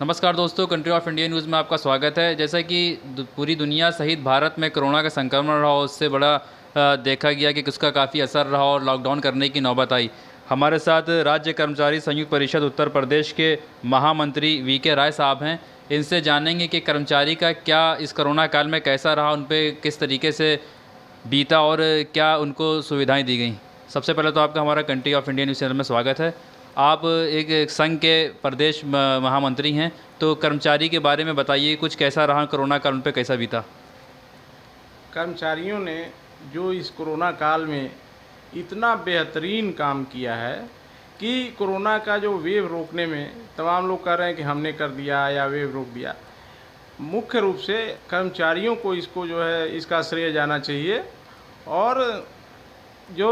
नमस्कार दोस्तों, country of India news में आपका स्वागत है। जैसा कि पूरी दुनिया सहित भारत में कोरोना का संक्रमण रहा, उससे बड़ा देखा गया कि उसका काफ़ी असर रहा और लॉकडाउन करने की नौबत आई। हमारे साथ राज्य कर्मचारी संयुक्त परिषद उत्तर प्रदेश के महामंत्री वीके राय साहब हैं। इनसे जानेंगे कि कर्मचारी का क्या इस कोरोना काल में कैसा रहा, उन पर किस तरीके से बीता और क्या उनको सुविधाएँ दी गई। सबसे पहले तो आपका हमारा country of India news channel में स्वागत है। आप एक संघ के प्रदेश महामंत्री हैं, तो कर्मचारी के बारे में बताइए, कुछ कैसा रहा कोरोना काल, उन पे कैसा बीता। कर्मचारियों ने जो इस कोरोना काल में इतना बेहतरीन काम किया है कि कोरोना का जो वेव रोकने में तमाम लोग कह रहे हैं कि हमने कर दिया या वेव रोक दिया। मुख्य रूप से कर्मचारियों को इसको जो है इसका श्रेय जाना चाहिए। और जो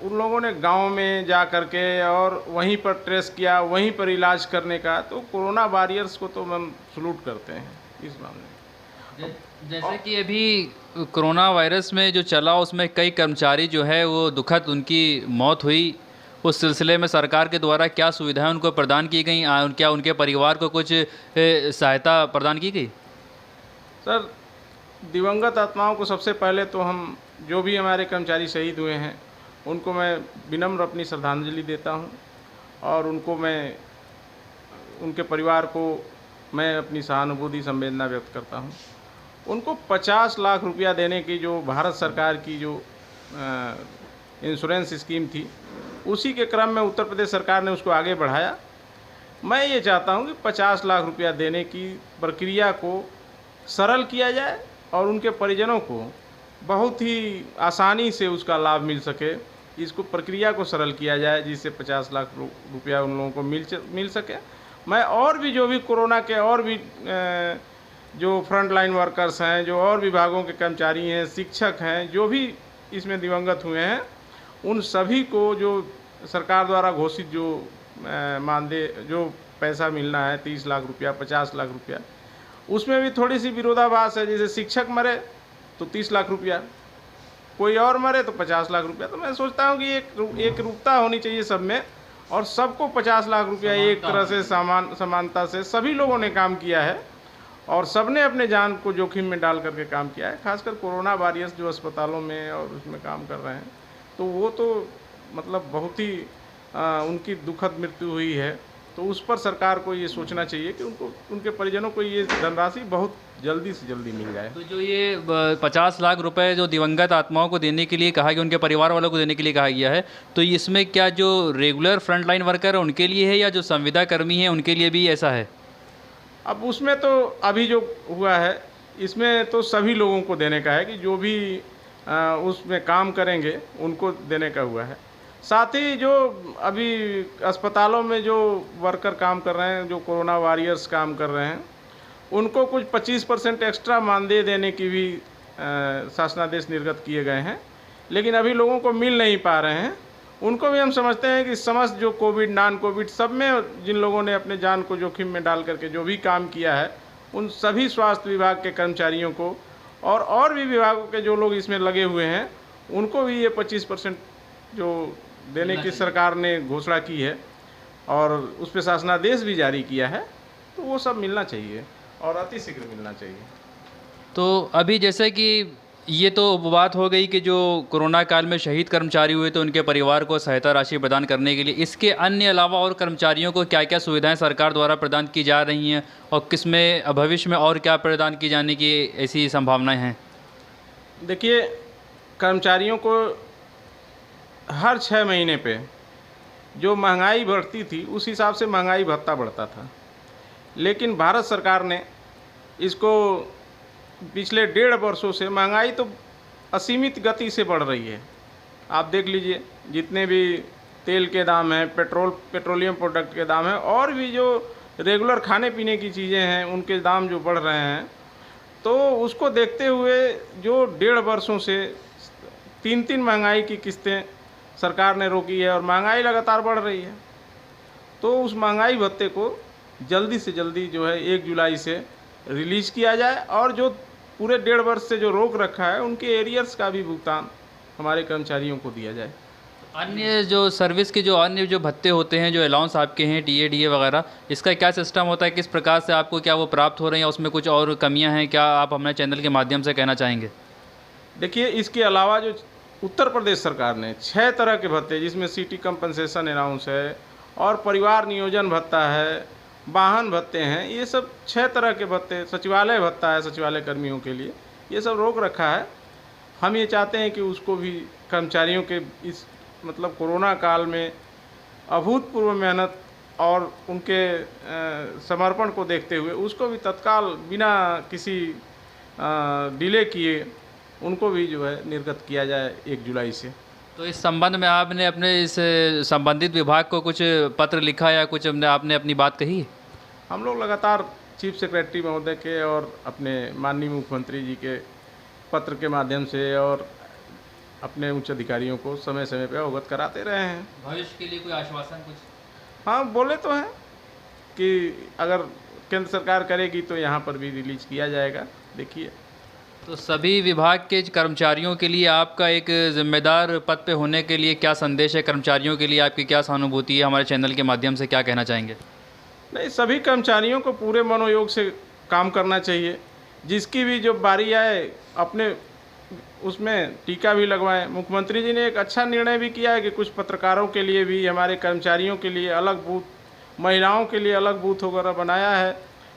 उन लोगों ने गांव में जा कर के और वहीं पर ट्रेस किया, वहीं पर इलाज करने का, तो कोरोना वॉरियर्स को तो हम सलूट करते हैं इस मामले में। जैसे कि अभी कोरोना वायरस में जो चला, उसमें कई कर्मचारी जो है वो दुखद उनकी मौत हुई। उस सिलसिले में सरकार के द्वारा क्या सुविधाएं उनको प्रदान की गई, क्या उनके परिवार को कुछ सहायता प्रदान की गई? सर, दिवंगत आत्माओं को सबसे पहले तो हम जो भी हमारे कर्मचारी शहीद हुए हैं उनको मैं विनम्र अपनी श्रद्धांजलि देता हूं, और उनके परिवार को मैं अपनी सहानुभूति संवेदना व्यक्त करता हूं। उनको 50 लाख रुपया देने की जो भारत सरकार की जो इंश्योरेंस स्कीम थी, उसी के क्रम में उत्तर प्रदेश सरकार ने उसको आगे बढ़ाया। मैं ये चाहता हूं कि 50 लाख रुपया देने की प्रक्रिया को सरल किया जाए और उनके परिजनों को बहुत ही आसानी से उसका लाभ मिल सके। इसको प्रक्रिया को सरल किया जाए जिससे 50 लाख रुपया उन लोगों को मिल सके। मैं और भी जो भी कोरोना के और भी जो फ्रंट लाइन वर्कर्स हैं, जो और विभागों के कर्मचारी हैं, शिक्षक हैं, जो भी इसमें दिवंगत हुए हैं, उन सभी को जो सरकार द्वारा घोषित जो मानदेय जो पैसा मिलना है 30 लाख रुपया, 50 लाख रुपया, उसमें भी थोड़ी सी विरोधाभास है। जैसे शिक्षक मरे तो 30 लाख रुपया, कोई और मरे तो 50 लाख रुपया। तो मैं सोचता हूँ कि एक रूपता होनी चाहिए सब में, और सबको 50 लाख रुपया एक तरह से समानता से सभी लोगों ने काम किया है और सबने अपने जान को जोखिम में डाल करके काम किया है। खासकर कोरोना वॉरियर्स जो अस्पतालों में और उसमें काम कर रहे हैं, तो वो तो मतलब बहुत ही उनकी दुखद मृत्यु हुई है। तो उस पर सरकार को ये सोचना चाहिए कि उनके परिजनों को ये धनराशि बहुत जल्दी से जल्दी मिल जाए। तो जो ये 50 लाख रुपए जो दिवंगत आत्माओं को देने के लिए कहा गया, उनके परिवार वालों को देने के लिए कहा गया है, तो इसमें क्या जो रेगुलर फ्रंट लाइन वर्कर है उनके लिए है या जो संविदा कर्मी है उनके लिए भी ऐसा है? अब उसमें तो अभी जो हुआ है इसमें तो सभी लोगों को देने का है कि जो भी उसमें काम करेंगे उनको देने का हुआ है। साथ ही जो अभी अस्पतालों में जो वर्कर काम कर रहे हैं, जो कोरोना वॉरियर्स काम कर रहे हैं, उनको कुछ 25% एक्स्ट्रा मानदेय देने की भी शासनादेश निर्गत किए गए हैं, लेकिन अभी लोगों को मिल नहीं पा रहे हैं। उनको भी हम समझते हैं कि समस्त जो कोविड, नॉन कोविड, सब में जिन लोगों ने अपने जान को जोखिम में डाल करके जो भी काम किया है, उन सभी स्वास्थ्य विभाग के कर्मचारियों को और भी विभागों के जो लोग इसमें लगे हुए हैं, उनको भी ये 25% जो देने की सरकार ने घोषणा की है और उस पर शासनादेश भी जारी किया है, तो वो सब मिलना चाहिए और अतिशीघ्र मिलना चाहिए। तो अभी जैसे कि ये तो बात हो गई कि जो कोरोना काल में शहीद कर्मचारी हुए तो उनके परिवार को सहायता राशि प्रदान करने के लिए, इसके अन्य अलावा और कर्मचारियों को क्या क्या सुविधाएं सरकार द्वारा प्रदान की जा रही हैं और किसमें भविष्य में और क्या प्रदान की जाने की ऐसी संभावनाएं हैं? देखिए, कर्मचारियों को हर 6 महीने पे जो महंगाई बढ़ती थी उस हिसाब से महंगाई भत्ता बढ़ता था, लेकिन भारत सरकार ने इसको पिछले 1.5 वर्षों से महंगाई तो असीमित गति से बढ़ रही है। आप देख लीजिए, जितने भी तेल के दाम हैं, पेट्रोलियम प्रोडक्ट के दाम हैं, और भी जो रेगुलर खाने पीने की चीज़ें हैं उनके दाम जो बढ़ रहे हैं, तो उसको देखते हुए जो 1.5 वर्षों से 3 महंगाई की किस्तें सरकार ने रोकी है और महंगाई लगातार बढ़ रही है। तो उस महंगाई भत्ते को जल्दी से जल्दी जो है 1 जुलाई से रिलीज़ किया जाए और जो पूरे 1.5 वर्ष से जो रोक रखा है उनके एरियर्स का भी भुगतान हमारे कर्मचारियों को दिया जाए। अन्य जो सर्विस के जो अन्य जो भत्ते होते हैं, जो अलाउंस आपके हैं, टीए डीए वगैरह, इसका क्या सिस्टम होता है? किस प्रकार से आपको क्या वो प्राप्त हो रहे हैं, या उसमें कुछ और कमियां हैं? क्या आप हमारे चैनल के माध्यम से कहना चाहेंगे? देखिए, इसके अलावा जो उत्तर प्रदेश सरकार ने 6 तरह के भत्ते, जिसमें सिटी कंपनसेशन अलाउंस है और परिवार नियोजन भत्ता है, वाहन भत्ते हैं, ये सब 6 तरह के भत्ते, सचिवालय भत्ता है सचिवालय कर्मियों के लिए, ये सब रोक रखा है। हम ये चाहते हैं कि उसको भी कर्मचारियों के इस मतलब कोरोना काल में अभूतपूर्व मेहनत और उनके समर्पण को देखते हुए उसको भी तत्काल बिना किसी डिले किए उनको भी जो है निर्गत किया जाए 1 जुलाई से। तो इस संबंध में आपने अपने इस संबंधित विभाग को कुछ पत्र लिखा या कुछ आपने अपनी बात कही? हम लोग लगातार चीफ सेक्रेटरी महोदय के और अपने माननीय मुख्यमंत्री जी के पत्र के माध्यम से और अपने उच्च अधिकारियों को समय समय पर अवगत कराते रहे हैं। भविष्य के लिए कोई आश्वासन कुछ? हाँ, बोले तो हैं कि अगर केंद्र सरकार करेगी तो यहाँ पर भी रिलीज किया जाएगा। देखिए, तो सभी विभाग के कर्मचारियों के लिए आपका एक जिम्मेदार पद पे होने के लिए क्या संदेश है? कर्मचारियों के लिए आपकी क्या सहानुभूति है? हमारे चैनल के माध्यम से क्या कहना चाहेंगे? नहीं, सभी कर्मचारियों को पूरे मनोयोग से काम करना चाहिए। जिसकी भी जो बारी आए अपने उसमें टीका भी लगवाएं। मुख्यमंत्री जी ने एक अच्छा निर्णय भी किया है कि कुछ पत्रकारों के लिए भी, हमारे कर्मचारियों के लिए अलग बूथ, महिलाओं के लिए अलग बूथ वगैरह बनाया है।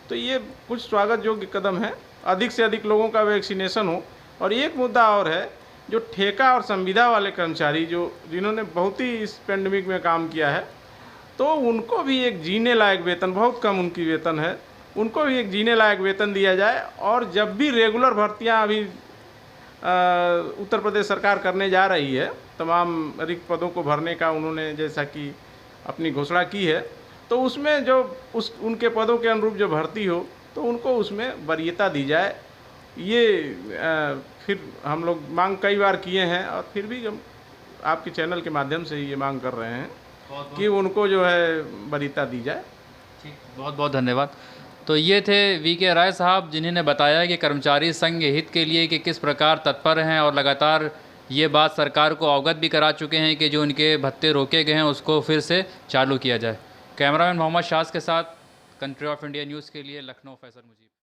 तो ये कुछ स्वागत योग्य कदम है। अधिक से अधिक लोगों का वैक्सीनेशन हो। और एक मुद्दा और है, जो ठेका और संविदा वाले कर्मचारी जिन्होंने बहुत ही इस पेंडेमिक में काम किया है, तो उनको भी एक जीने लायक वेतन, बहुत कम उनकी वेतन है, उनको भी एक जीने लायक वेतन दिया जाए। और जब भी रेगुलर भर्तियां अभी उत्तर प्रदेश सरकार करने जा रही है, तमाम रिक्त पदों को भरने का उन्होंने जैसा कि अपनी घोषणा की है, तो उसमें जो उनके पदों के अनुरूप जो भर्ती हो तो उनको उसमें वरीयता दी जाए। ये फिर हम लोग मांग कई बार किए हैं और फिर भी हम आपके चैनल के माध्यम से ये मांग कर रहे हैं कि उनको जो है वरीयता दी जाए। ठीक, बहुत बहुत धन्यवाद। तो ये थे वीके राय साहब, जिन्होंने बताया कि कर्मचारी संघ हित के लिए कि किस प्रकार तत्पर हैं और लगातार ये बात सरकार को अवगत भी करा चुके हैं कि जो उनके भत्ते रोके गए हैं उसको फिर से चालू किया जाए। कैमरामैन मोहम्मद शाज के साथ कंट्री ऑफ इंडिया न्यूज़ के लिए लखनऊ फैसल मुजीब।